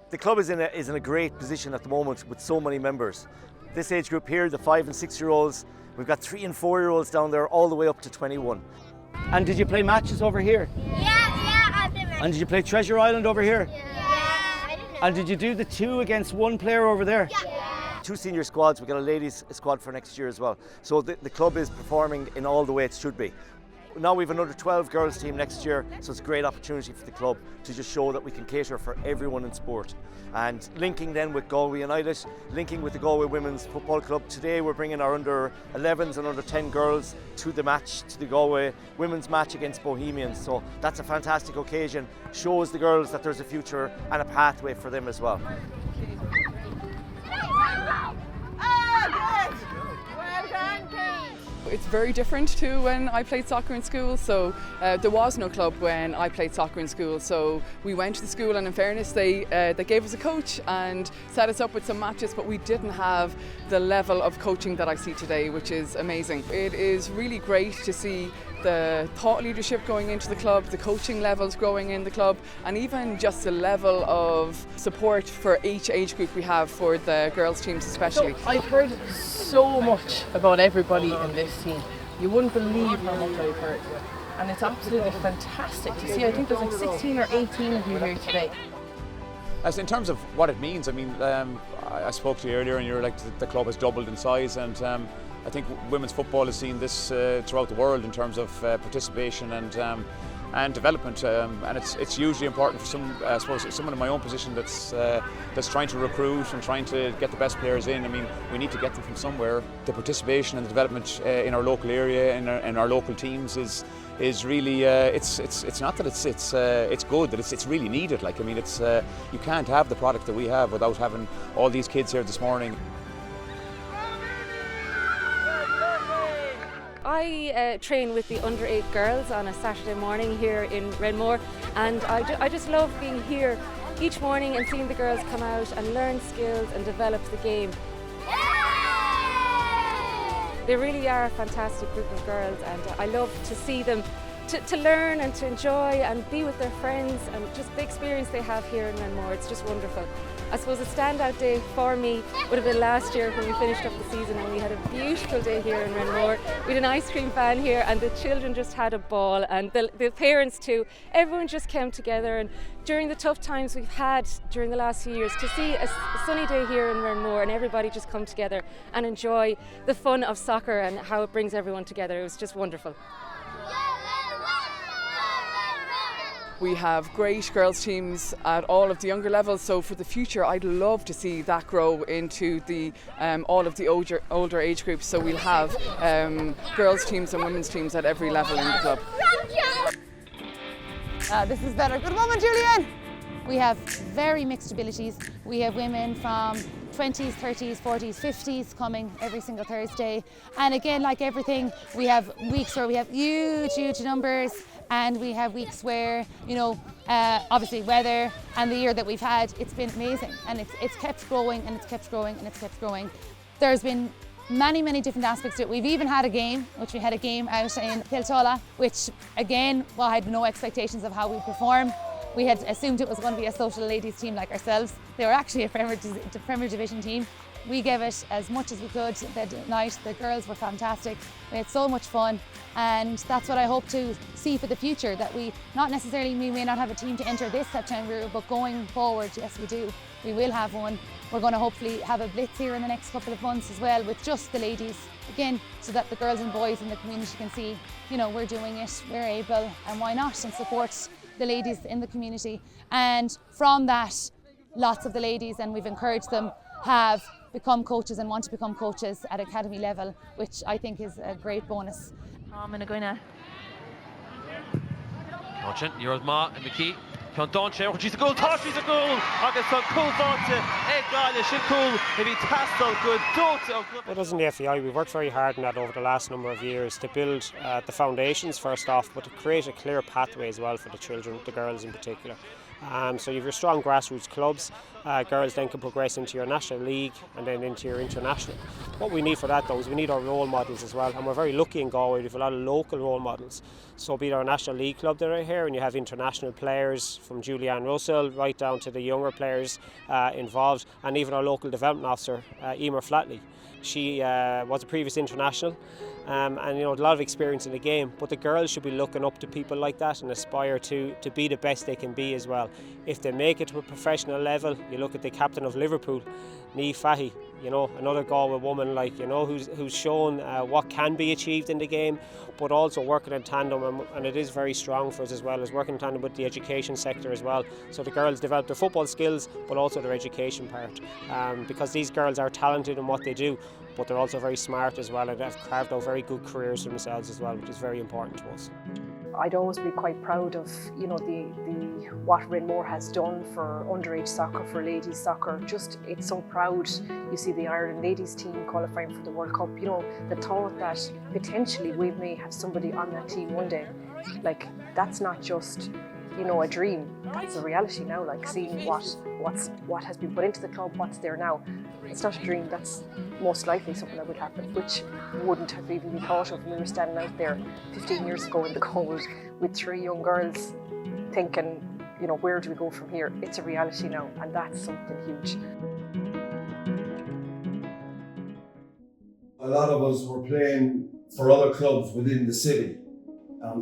The club is in a great position at the moment with so many members. This age group here, the 5 and 6 year olds, we've got 3 and 4 year olds down there all the way up to 21. And did you play matches over here? Yeah, I played matches. And did you play Treasure Island over here? Yeah. I didn't know. And did you do the 2 against 1 player over there? Yeah. 2 senior squads, we've got a ladies squad for next year as well. So the club is performing in all the way it should be. Now we have another 12 girls team next year, so it's a great opportunity for the club to just show that we can cater for everyone in sport. And linking then with Galway United, linking with the Galway Women's Football Club. Today we're bringing our under 11s and under 10 girls to the match, to the Galway Women's match against Bohemians. So that's a fantastic occasion, shows the girls that there's a future and a pathway for them as well. It's very different to when I played soccer in school, so there was no club when I played soccer in school, so we went to the school, and in fairness they gave us a coach and set us up with some matches, but we didn't have the level of coaching that I see today, which is amazing. It is really great to see the thought leadership going into the club, the coaching levels growing in the club, and even just the level of support for each age group we have for the girls teams especially. So I've heard so much about everybody in this team. You wouldn't believe how much I've heard. And it's absolutely fantastic to see. I think there's like 16 or 18 of you here today. As in terms of what it means, I mean, I spoke to you earlier and you're like the club has doubled in size, and I think women's football has seen this throughout the world in terms of participation and development, and it's hugely important for I suppose someone in my own position that's trying to recruit and trying to get the best players in. I mean, we need to get them from somewhere. The participation and the development in our local area, in our local teams is really it's not that it's good, that it's really needed. Like, I mean, it's you can't have the product that we have without having all these kids here this morning. I train with the under 8 girls on a Saturday morning here in Renmore, and I just love being here each morning and seeing the girls come out and learn skills and develop the game. They really are a fantastic group of girls, and I love to see them to learn and to enjoy and be with their friends, and just the experience they have here in Renmore. It's just wonderful. I suppose a standout day for me would have been last year when we finished up the season, and we had a beautiful day here in Renmore. We had an ice cream van here, and the children just had a ball, and the parents too. Everyone just came together, and during the tough times we've had during the last few years, to see a sunny day here in Renmore and everybody just come together and enjoy the fun of soccer and how it brings everyone together, it was just wonderful. We have great girls teams at all of the younger levels, so for the future I'd love to see that grow into the all of the older age groups, so we'll have girls teams and women's teams at every level in the club. This is better. Good woman, Julian! We have very mixed abilities. We have women from 20s, 30s, 40s, 50s coming every single Thursday. And again, like everything, we have weeks where we have huge numbers, and we have weeks where, you know, obviously weather and the year that we've had, it's been amazing, and it's kept growing and it's kept growing and it's kept growing. There's been many different aspects to it. We've even had a game, which we had a game out in Kiltola, which again, well, I had no expectations of how we'd perform. We had assumed it was going to be a social ladies team like ourselves. They were actually a Premier Division team. We gave it as much as we could that night. The girls were fantastic. We had so much fun, and that's what I hope to see for the future, that we may not have a team to enter this September, but going forward, yes we do. We will have one. We're going to hopefully have a blitz here in the next couple of months as well with just the ladies, again, so that the girls and boys in the community can see, you know, we're doing it, we're able, and why not, and support the ladies in the community. And from that, lots of the ladies, and we've encouraged them, have become coaches and want to become coaches at academy level, which I think is a great bonus. I'm going to go now. Chin, you're Ma and McKee. Can Donche, she's a goal, she's a goal. August on cool Donche, Galway, she'll cool, maybe Tastel, good, don't. Well, doesn't the F.A.I, we've worked very hard on that over the last number of years to build the foundations first off, but to create a clear pathway as well for the children, the girls in particular. So you have your strong grassroots clubs, girls then can progress into your national league and then into your international. What we need for that though is we need our role models as well, and we're very lucky in Galway, we have a lot of local role models. So be it our National League club that are here, and you have international players from Julianne Russell right down to the younger players involved, and even our local development officer, Emer Flatley. She was a previous international and a lot of experience in the game, but the girls should be looking up to people like that and aspire to be the best they can be as well. If they make it to a professional level, you look at the captain of Liverpool, F.A.I, another Galway woman who's shown what can be achieved in the game, but also working in tandem, and it is very strong for us as well, as working in tandem with the education sector as well. So the girls develop their football skills, but also their education part, because these girls are talented in what they do, but they're also very smart as well, and have carved out very good careers for themselves as well, which is very important to us. I'd always be quite proud of what Renmore has done for underage soccer, for ladies soccer. Just, it's so proud. You see the Ireland ladies team qualifying for the World Cup. The thought that potentially we may have somebody on that team one day, that's not just a dream. That's a reality now. Seeing what has been put into the club, what's there now. It's not a dream. That's most likely something that would happen, which wouldn't have even been thought of when we were standing out there 15 years ago in the cold with 3 young girls thinking, where do we go from here? It's a reality now, and that's something huge. A lot of us were playing for other clubs within the city,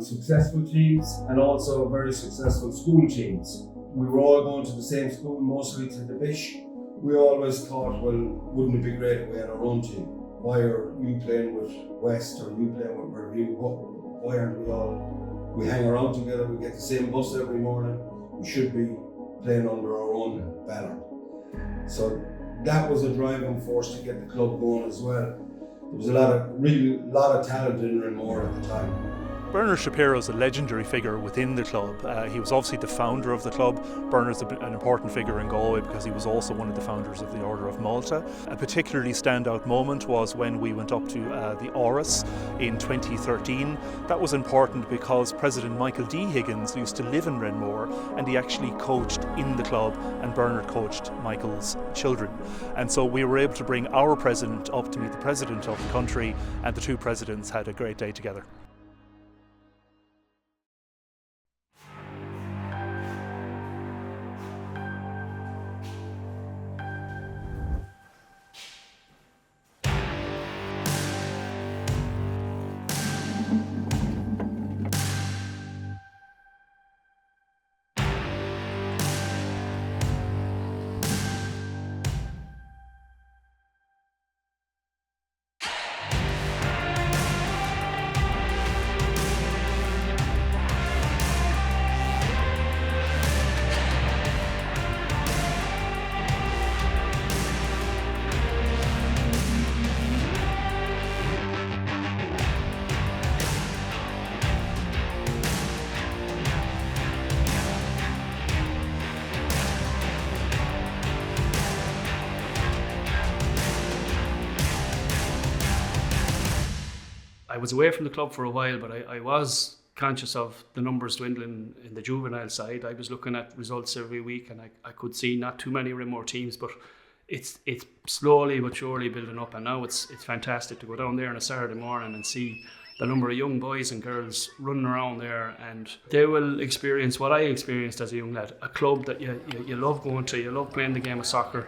successful teams and also very successful school teams. We were all going to the same school, mostly to the Bish. We always thought, well, wouldn't it be great if we had our own team? Why are you playing with West or you playing with Review? Why aren't we hang around together, we get the same bus every morning, we should be playing under our own banner. So that was a driving force to get the club going as well. There was a lot of talent in Renmore at the time. Bernard Shapiro is a legendary figure within the club. He was obviously the founder of the club. Bernard's an important figure in Galway because he was also one of the founders of the Order of Malta. A particularly standout moment was when we went up to the Áras in 2013. That was important because President Michael D. Higgins used to live in Renmore, and he actually coached in the club, and Bernard coached Michael's children. And so we were able to bring our president up to meet the president of the country, and the two presidents had a great day together. I was away from the club for a while, but I was conscious of the numbers dwindling in the juvenile side. I was looking at results every week, and I could see not too many Renmore teams, but it's slowly but surely building up, and now it's fantastic to go down there on a Saturday morning and see the number of young boys and girls running around there, and they will experience what I experienced as a young lad, a club that you love going to, you love playing the game of soccer,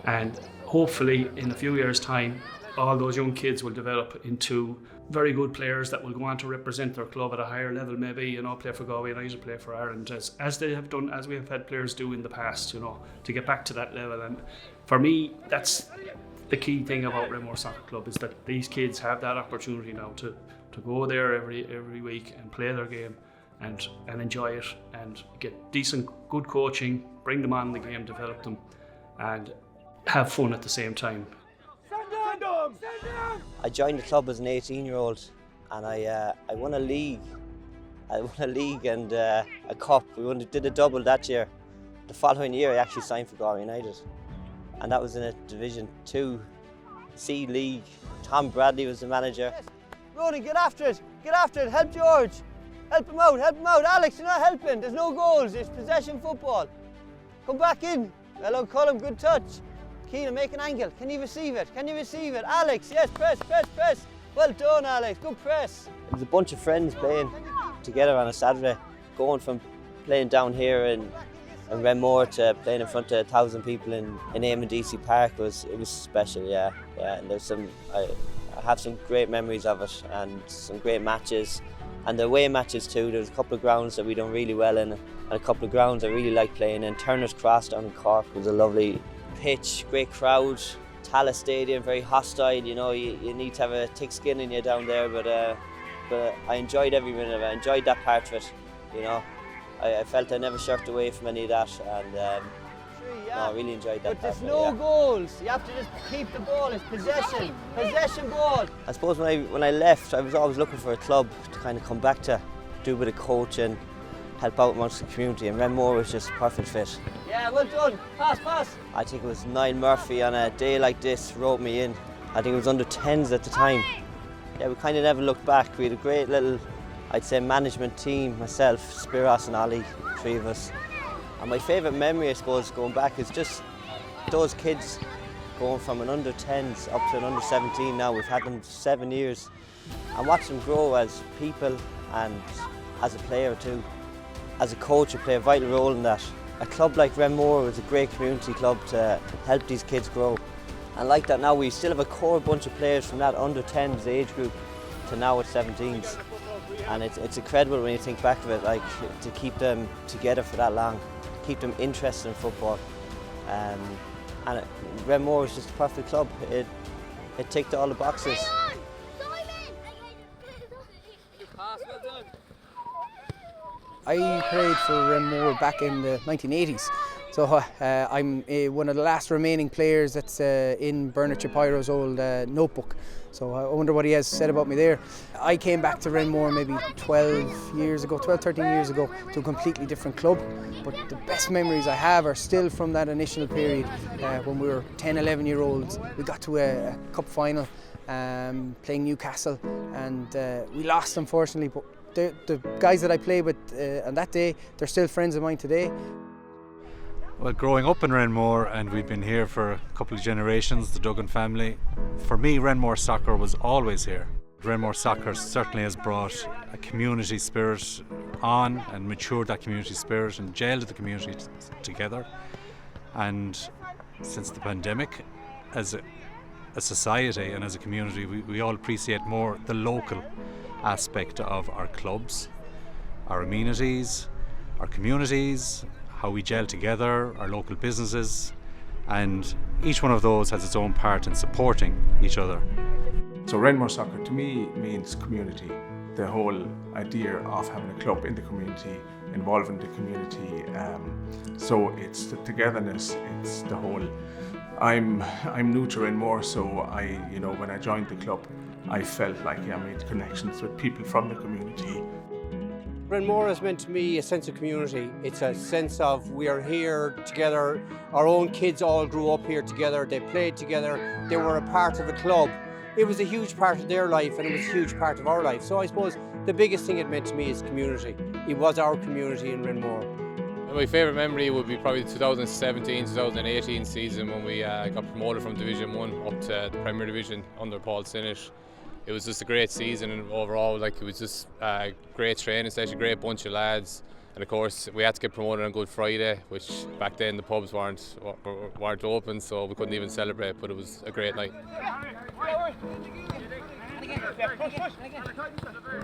and hopefully in a few years' time all those young kids will develop into very good players that will go on to represent their club at a higher level, maybe, play for Galway United, play for Ireland, as they have done, as we have had players do in the past, to get back to that level. And for me, that's the key thing about Renmore Soccer Club, is that these kids have that opportunity now to go there every week and play their game and enjoy it and get decent, good coaching, bring them on the game, develop them, and have fun at the same time. I joined the club as an 18-year-old, and I won a league. I won a league and a cup. We did a double that year. The following year I actually signed for Galway United, and that was in a Division 2 C league. Tom Bradley was the manager. Ronan, get after it, help George. Help him out. Alex, you're not helping, there's no goals, it's possession football. Come back in. Hello, Colm, good touch. Keena, make an angle. Can you receive it? Can you receive it? Alex, yes, press, press, press. Well done, Alex. Good press. It was a bunch of friends playing together on a Saturday, going from playing down here in Renmore to playing in front of 1,000 people in Eamon DC Park. It was special, yeah. And there's I have some great memories of it and some great matches. And the away matches too. There's a couple of grounds that we done really well in and a couple of grounds I really like playing in. Turner's Cross down in Cork was a lovely pitch, great crowd. Tallaght Stadium, very hostile, you know, you need to have a thick skin in you down there, but I enjoyed every minute of it. I enjoyed that part of it, you know. I felt I never shirked away from any of that, and no, I really enjoyed that. But there's no goals. You have to just keep the ball. It's possession ball. I suppose when I left, I was always looking for a club to kind of come back to, do a bit of coaching, help out amongst the community, and Renmore was just a perfect fit. Yeah, well done. Pass, pass. I think it was Niall Murphy on a day like this wrote me in. I think it was under 10s at the time. Yeah, we kind of never looked back. We had a great little, I'd say, management team, myself, Spiros and Ollie, three of us. And my favourite memory, I suppose, going back is just those kids going from an under 10s up to an under 17 now. We've had them 7 years. And watch them grow as people and as a player too. As a coach, I play a vital role in that. A club like Renmore is a great community club to help these kids grow. And like that now, we still have a core bunch of players from that under 10s age group to now at 17s. And it's incredible when you think back of it, like to keep them together for that long, keep them interested in football. And Renmore is just a perfect club. It ticked all the boxes. I played for Renmore back in the 1980s. So I'm one of the last remaining players that's in Bernard Shapiro's old notebook. So I wonder what he has said about me there. I came back to Renmore maybe 13 years ago to a completely different club. But the best memories I have are still from that initial period when we were 10, 11-year-olds. We got to a cup final playing Newcastle, and we lost, unfortunately. But the guys that I played with on that day, they're still friends of mine today. Well, growing up in Renmore, and we've been here for a couple of generations, the Duggan family, for me Renmore soccer was always here. Renmore soccer certainly has brought a community spirit on and matured that community spirit and gelled the community together. And since the pandemic, as a society and as a community, we all appreciate more the local aspect of our clubs, our amenities, our communities, how we gel together, our local businesses, and each one of those has its own part in supporting each other. So Renmore soccer to me means community. The whole idea of having a club in the community, involving the community. So it's the togetherness, it's the whole. I'm new to Renmore, so when I joined the club, I felt like I made connections with people from the community. Renmore has meant to me a sense of community. It's a sense of we are here together. Our own kids all grew up here together. They played together. They were a part of the club. It was a huge part of their life, and it was a huge part of our life. So I suppose the biggest thing it meant to me is community. It was our community in Renmore. My favourite memory would be probably the 2017-2018 season when we got promoted from Division 1 up to the Premier Division under Paul Sinish. It was just a great season, and overall, it was just a great training session, a great bunch of lads. And of course, we had to get promoted on Good Friday, which back then the pubs weren't open, so we couldn't even celebrate. But it was a great night.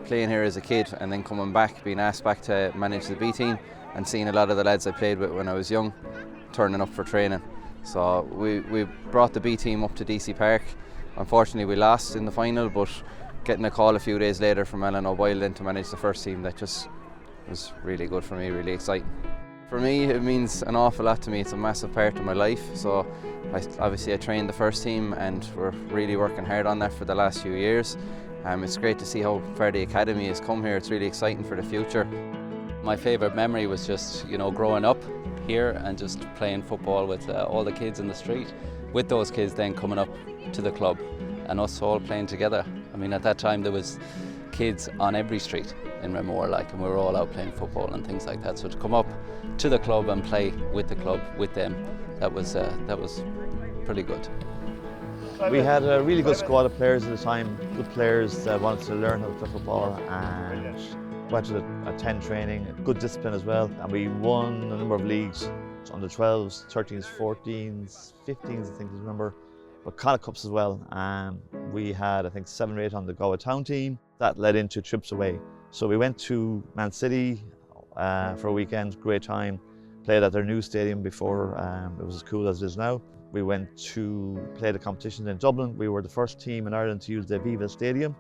Playing here as a kid and then coming back, being asked back to manage the B team, and seeing a lot of the lads I played with when I was young turning up for training. So we brought the B team up to DC Park. Unfortunately we lost in the final, but getting a call a few days later from Alan O'Boyle then to manage the first team, that just was really good for me, really exciting. For me it means an awful lot to me. It's a massive part of my life. So obviously I trained the first team and we're really working hard on that for the last few years. It's great to see how far the academy has come here. It's really exciting for the future. My favourite memory was just growing up here and just playing football with all the kids in the street, with those kids then coming up to the club and us all playing together. I mean, at that time there was kids on every street in Renmore, and we were all out playing football and things like that. So to come up to the club and play with the club, with them, that was pretty good. We had a really good squad of players at the time, good players that wanted to learn how to play football, and went to a 10 training, good discipline as well, and we won a number of leagues, under 12s, 13s, 14s, 15s I think I remember, but Connacht Cups as well. We had I think 7 or 8 on the Galway town team. That led into trips away. So we went to Man City for a weekend, great time, played at their new stadium before it was as cool as it is now. We went to play the competitions in Dublin. We were the first team in Ireland to use the Aviva Stadium.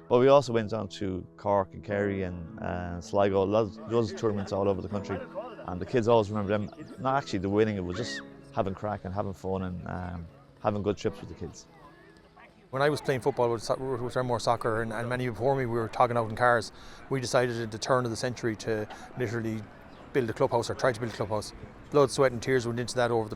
But we also went on to Cork and Kerry and Sligo, loads of tournaments all over the country. And the kids always remember them, not actually the winning, it was just having crack and having fun and having good trips with the kids. When I was playing football with Renmore Soccer and many before me, we were togging out in cars. We decided at the turn of the century to literally build a clubhouse, or try to build a clubhouse. Blood, sweat and tears went into that over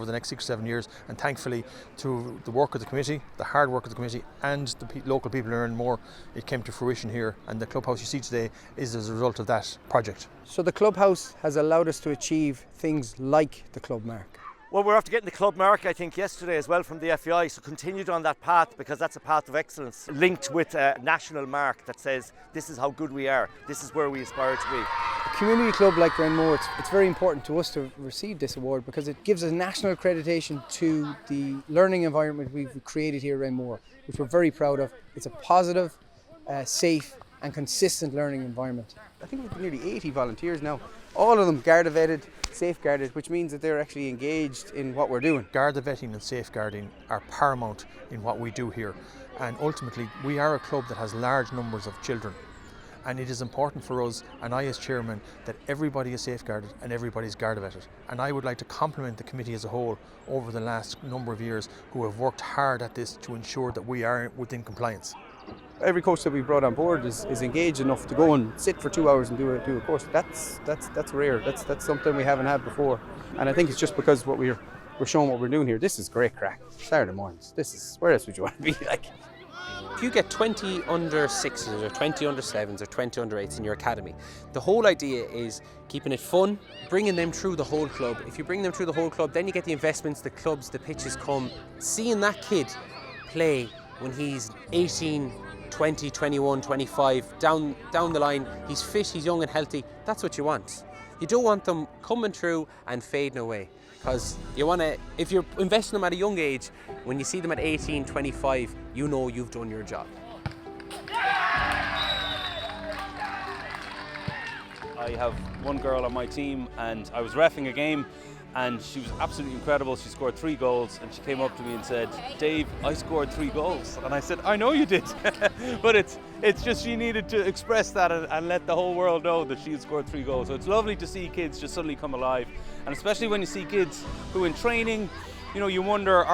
the next 6 or 7 years, and thankfully through the work of the committee, the hard work of the committee and the local people who earn more, it came to fruition here, and the clubhouse you see today is as a result of that project. So the clubhouse has allowed us to achieve things like the club mark. Well, we're after getting the club mark, I think, yesterday as well from the F.A.I, so continued on that path, because that's a path of excellence, linked with a national mark that says this is how good we are, this is where we aspire to be. A community club like Renmore, it's very important to us to receive this award because it gives us national accreditation to the learning environment we've created here at Renmore, which we're very proud of. It's a positive, safe and consistent learning environment. I think we've got nearly 80 volunteers now, all of them Garda vetted, safeguarded, which means that they're actually engaged in what we're doing. Garda vetting and safeguarding are paramount in what we do here, and ultimately we are a club that has large numbers of children, and it is important for us, and I as chairman, that everybody is safeguarded and everybody is Garda vetted. And I would like to compliment the committee as a whole over the last number of years who have worked hard at this to ensure that we are within compliance. Every coach that we brought on board is engaged enough to go and sit for 2 hours and do a course. That's rare. That's something we haven't had before. And I think it's just because we're showing what we're doing here. This is great crack. Saturday mornings. Where else would you want to be like? If you get 20 under 6s or 20 under 7s or 20 under 8s in your academy, the whole idea is keeping it fun, bringing them through the whole club. If you bring them through the whole club, then you get the investments, the clubs, the pitches come. Seeing that kid play when he's 18, 20, 21, 25, down the line, he's fit, he's young and healthy, that's what you want. You don't want them coming through and fading away, because you want to, if you're investing them at a young age, when you see them at 18, 25, you know you've done your job. I have one girl on my team, and I was reffing a game, and she was absolutely incredible. She scored 3 goals, and she came up to me and said, "Dave, I scored 3 goals." And I said, "I know you did." But it's just she needed to express that and let the whole world know that she had scored 3 goals. So it's lovely to see kids just suddenly come alive, and especially when you see kids who in training, you know, you wonder,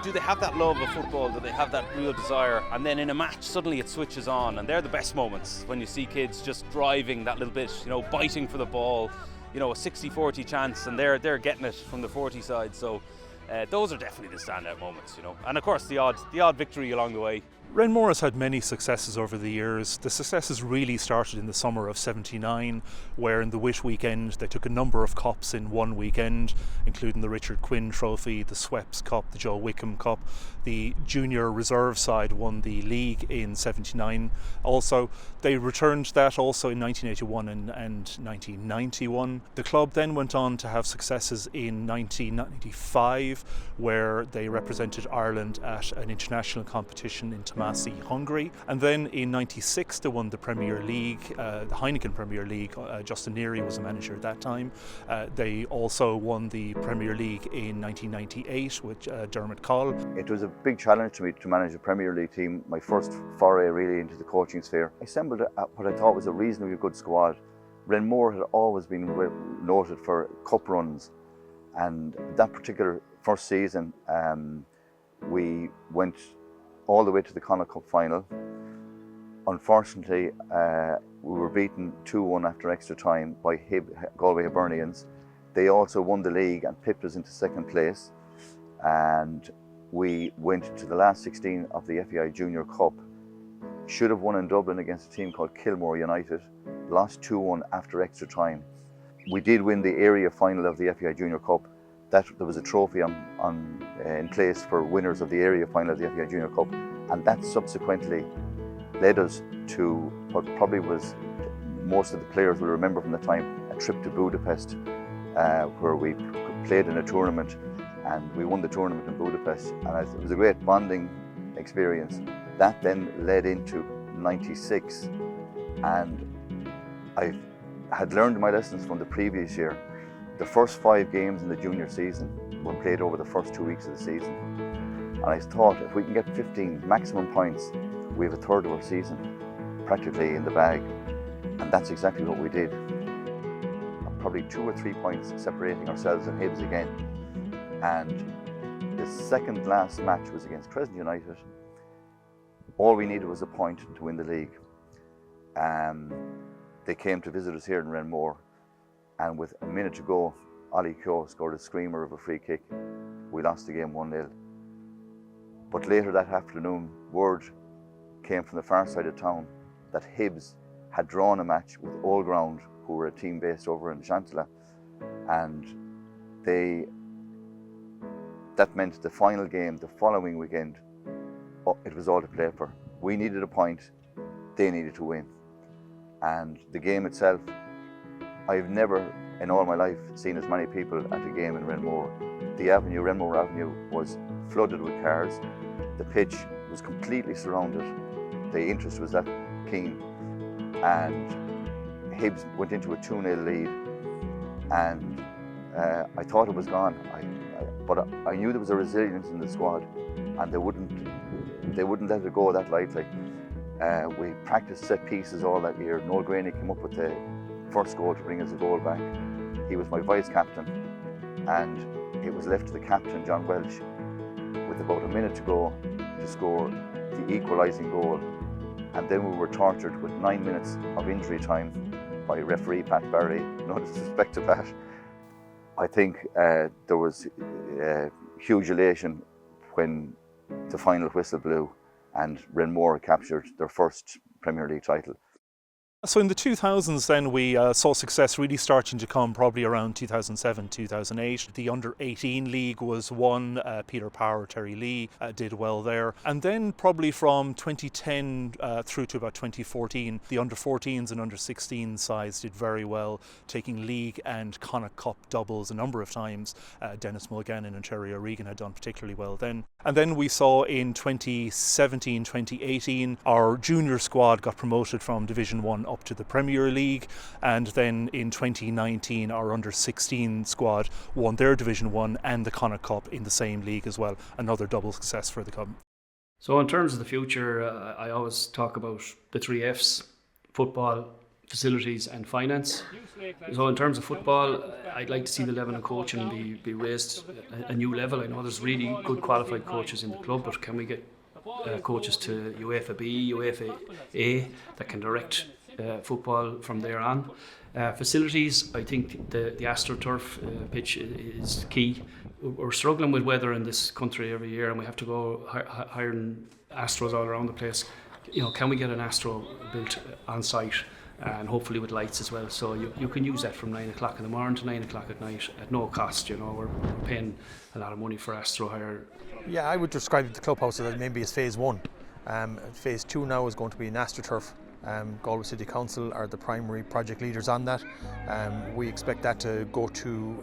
do they have that love of football? Do they have that real desire? And then in a match, suddenly it switches on, and they're the best moments when you see kids just driving that little bit, you know, biting for the ball. You know, a 60-40 chance, and they're getting it from the 40 side. So those are definitely the standout moments, you know. And of course the odd victory along the way. Renmore has had many successes over the years. The successes really started in the summer of '79, where in the Wish weekend they took a number of cups in one weekend, including the Richard Quinn Trophy, the Sweps Cup, the Joe Wickham Cup. The junior reserve side won the league in '79. Also, they returned that also in 1981 and 1991. The club then went on to have successes in 1995, where they represented Ireland at an international competition in Tomasi, Hungary. And then in '96 they won the Premier League, the Heineken Premier League. Justin Neary was a manager at that time. They also won the Premier League in 1998 with Dermot Coll. It was a big challenge to me to manage a Premier League team, my first foray really into the coaching sphere. I assembled what I thought was a reasonably good squad. Renmore had always been noted for cup runs, and that particular first season we went all the way to the Connacht Cup final. Unfortunately, we were beaten 2-1 after extra time by Galway Hibernians. They also won the league and pipped us into second place, and we went to the last 16 of the F.A.I Junior Cup. Should have won in Dublin against a team called Kilmore United, lost 2-1 after extra time. We did win the area final of the F.A.I Junior Cup, that there was a trophy in place for winners of the area final of the F.A.I Junior Cup, and that subsequently led us to what probably was, most of the players will remember from the time, a trip to Budapest, where we played in a tournament and we won the tournament in Budapest, and it was a great bonding experience. That then led into '96, and I had learned my lessons from the previous year. The first 5 games in the junior season were played over the first 2 weeks of the season, and I thought if we can get 15 maximum points, we have a third of our season practically in the bag, and that's exactly what we did. Probably 2 or 3 points separating ourselves and Hibs again, and the second last match was against Crescent United. All we needed was a point to win the league. They came to visit us here in Renmore, and with a minute to go, Ollie Keogh scored a screamer of a free kick. We lost the game 1-0. But later that afternoon, word came from the far side of town that Hibs had drawn a match with Old Ground, who were a team based over in Chantala, and that meant the final game the following weekend, it was all to play for. We needed a point, they needed to win. And the game itself, I've never in all my life seen as many people at a game in Renmore. The avenue, Renmore Avenue, was flooded with cars. The pitch was completely surrounded. The interest was that keen. And Hibs went into a 2-0 lead, and I thought it was gone. But I knew there was a resilience in the squad, and they wouldn't let it go that lightly. We practiced set pieces all that year. Noel Graney came up with the first goal to bring us a goal back. He was my vice captain, and it was left to the captain, John Welsh, with about a minute to go to score the equalising goal. And then we were tortured with 9 minutes of injury time by referee Pat Barry. No disrespect to Pat. I think there was huge elation when the final whistle blew and Renmore captured their first Premier League title. So in the 2000s then we saw success really starting to come probably around 2007, 2008. The under-18 league was won. Peter Power, Terry Lee did well there. And then probably from 2010 through to about 2014, the under-14s and under-16 sides did very well, taking league and Connacht Cup doubles a number of times. Dennis Mulligan and Terry O'Regan had done particularly well then. And then we saw in 2017, 2018, our junior squad got promoted from Division 1 up to the Premier League, and then in 2019 our under-16 squad won their Division 1 and the Connacht Cup in the same league as well. Another double success for the club. So in terms of the future, I always talk about the 3 Fs: football, facilities and finance. So in terms of football, I'd like to see the level of coaching be raised a new level. I know there's really good qualified coaches in the club, but can we get coaches to UEFA B, UEFA A that can direct football from there on? Facilities, I think the AstroTurf pitch is key. We're struggling with weather in this country every year, and we have to go hiring Astros all around the place. You know, can we get an Astro built on site, and hopefully with lights as well, so you can use that from 9 o'clock in the morning to 9 o'clock at night at no cost. You know, we're paying a lot of money for Astro hire. Yeah, I would describe the clubhouse as maybe as phase 1. Phase 2 now is going to be an AstroTurf. Galway City Council are the primary project leaders on that. We expect that to go to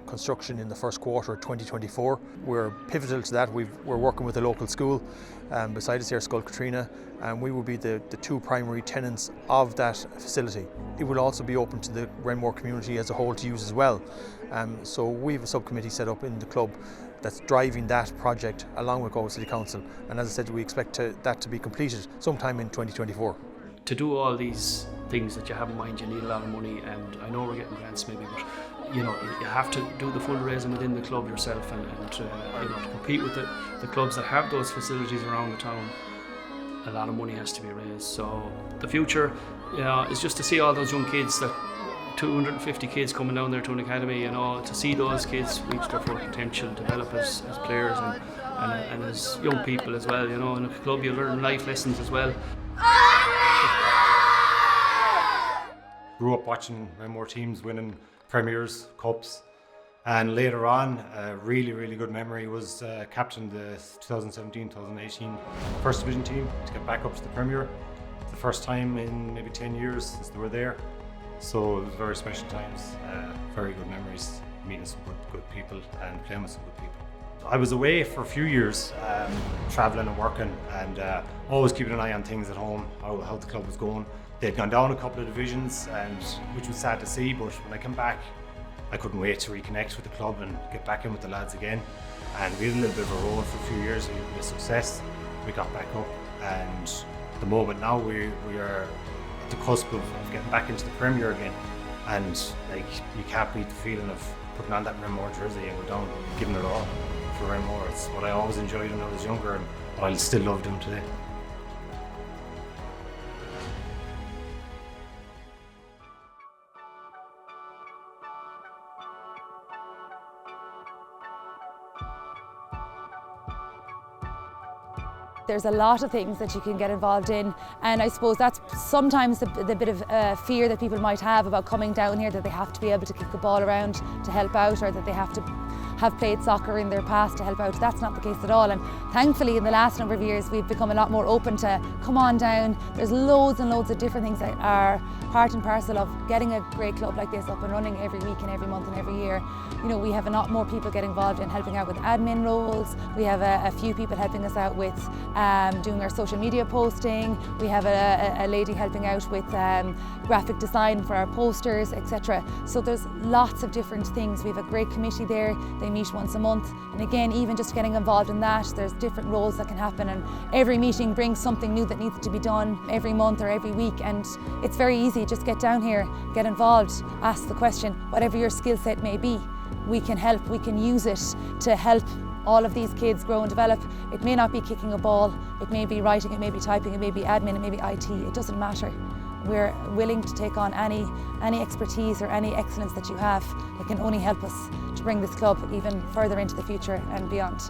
construction in the first quarter of 2024. We're pivotal to that. We're working with a local school beside us here, Skull Katrina, and we will be the 2 primary tenants of that facility. It will also be open to the Renmore community as a whole to use as well. So we have a subcommittee set up in the club that's driving that project along with Galway City Council, and as I said, we expect that to be completed sometime in 2024. To do all these things that you have in mind, you need a lot of money, and I know we're getting grants maybe, but you know, you have to do the fundraising within the club yourself, and you know, to compete with the clubs that have those facilities around the town. A lot of money has to be raised. So the future, you know, is just to see all those young kids, that 250 kids coming down there to an academy, you know, to see those kids reach their full potential, develop as players and as young people as well. You know, in a club you learn life lessons as well. Grew up watching more teams winning premiers, cups, And later on, a really good memory was captain the 2017-2018 First Division team to get back up to the Premier. The first time in maybe 10 years since they were there. So it was very special times, very good memories, meeting some good people and playing with some good people. I was away for a few years, travelling and working, and always keeping an eye on things at home, how the club was going. They'd gone down a couple of divisions, and which was sad to see, but when I came back, I couldn't wait to reconnect with the club and get back in with the lads again. And we had a little bit of a roll for a few years, we had success, we got back up, and at the moment now we are at the cusp of getting back into the Premier again. And like, you can't beat the feeling of putting on that Renmore jersey and go down, giving it all for Renmore. It's what I always enjoyed when I was younger, and I still love them today. There's a lot of things that you can get involved in, and I suppose that's sometimes the bit of fear that people might have about coming down here, that they have to be able to kick the ball around to help out, or that they have to have played soccer in their past to help out. That's not the case at all, and thankfully in the last number of years we've become a lot more open to come on down. There's loads and loads of different things that are part and parcel of getting a great club like this up and running every week and every month and every year. You know, we have a lot more people get involved in helping out with admin roles. We have a few people helping us out with doing our social media posting. We have a lady helping out with graphic design for our posters, etc. So there's lots of different things. We have a great committee there. They meet once a month, and again, even just getting involved in that, there's different roles that can happen, and every meeting brings something new that needs to be done every month or every week, and it's very easy. Just get down here, get involved, ask the question. Whatever your skill set may be, we can help, we can use it to help all of these kids grow and develop. It may not be kicking a ball, it may be writing, it may be typing, it may be admin, it may be IT, it doesn't matter. We're willing to take on any expertise or any excellence that you have. It can only help us to bring this club even further into the future and beyond.